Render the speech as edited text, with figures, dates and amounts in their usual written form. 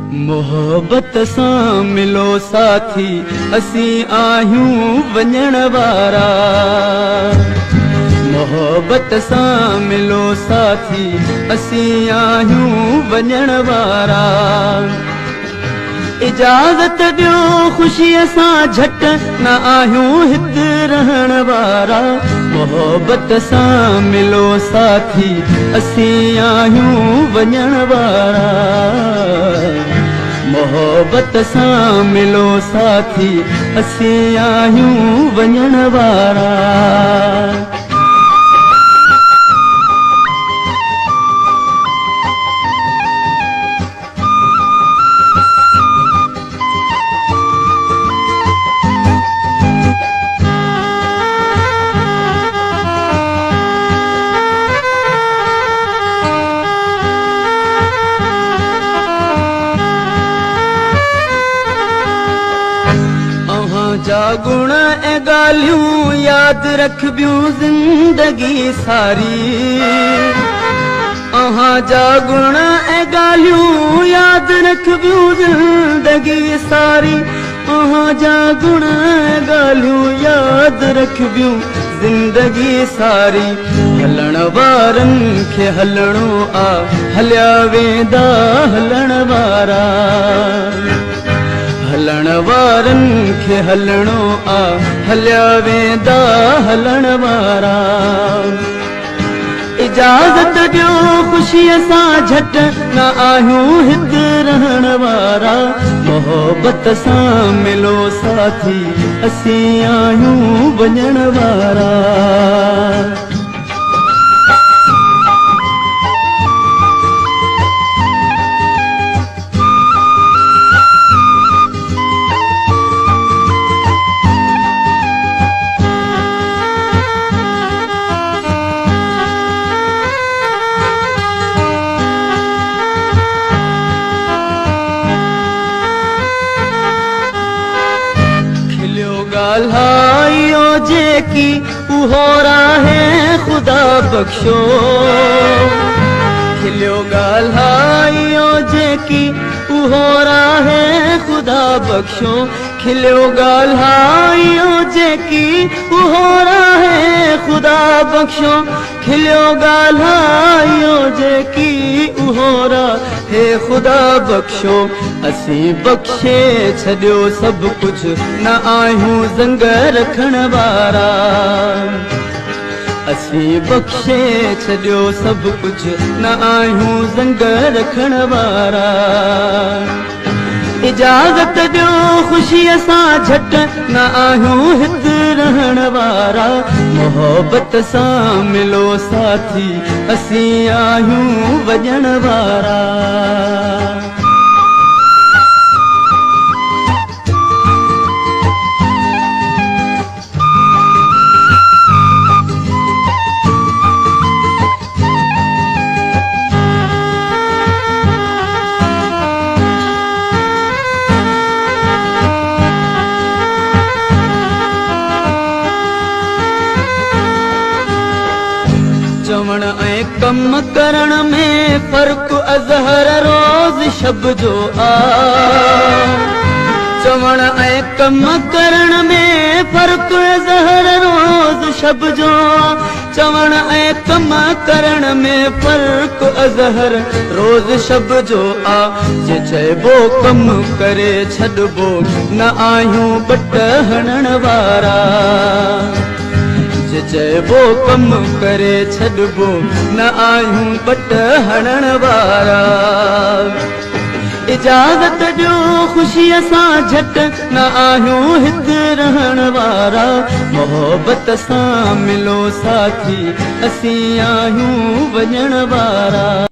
मोहब्बत सां मिलो साथी असीं आहियूं वञण वारा। मोहब्बत सां मिलो साथी असीं आहियूं वञण वारा। इजाज़त ॾियो ख़ुशीअ सां झट न आहियूं हिते रहण वारा। मोहब्बत सां मिलो साथी असीं आहियूं वञण वारा। मोहब्बत सां मिलो साथी असीं आहियूं वञण वारा। जा गुण ऐं ॻाल्हियूं यादि रखबियूं ज़िंदगी सारी। जा गुण ऐं ॻाल्हियूं यादि रखबियूं ज़िंदगी सारी। जा गुण ऐं ॻाल्हियूं यादि रखबियूं ज़िंदगी सारी। हलण वारनि खे हलणो आ हलिया वेंदा हलण वारा। हलण वारनि खे हलणो आ हलिया वेंदा हलण वारा। इजाज़त ॾियो ख़ुशीअ सां झट न आहियूं हिते रहण वारा। मोहब्बत सां मिलो साथी असीं आहियूं वञण वारा। ॻाल्हायो जेकी उहो राहे ख़ुदा बख़्शो। खिलियो ॻाल्हायो जेकी उहो राहे ख़ुदा बख़्शो। खिलियो ॻाल्हायो जेकी उहो राहे ख़ुदा बख़्शो। खिलियो ॻाल्हायो जेकी उहो राहे ख़ुदा बख़्शो। असीं बख़्शे छॾियो सभु कुझु न आहियूं ज़ंग रखण वारा। असीं बख़्शे छॾियो सभु कुझु न आहियूं ज़ंग रखण वारा। इजाज़त ॾियो ख़ुशीअ सां झट न आहियूं हिते रहण वारा। मोहब्बत सां मिलो साथी असीं आहियूं वञण वारा। चवण ऐं कम करण में फ़र्क़ अज़हर रोज़ शब जो आ। चवण ऐं कम करण में फ़र्क़ अज़हर रोज़ शब जो आ। चवण ऐं कम करण में फ़र्क़ अज़हर रोज़ शब जो आ। जे चइबो कम करे छॾिबो न आहियूं बट हणण वारा। जे चइबो कम करे छॾिबो न आहियूं बट हणण वारा। इजाज़त ॾियो ख़ुशीअ सां झट न आहियूं हिते रहण वारा। मोहब्बत सां मिलो साथी असीं आहियूं वञण वारा।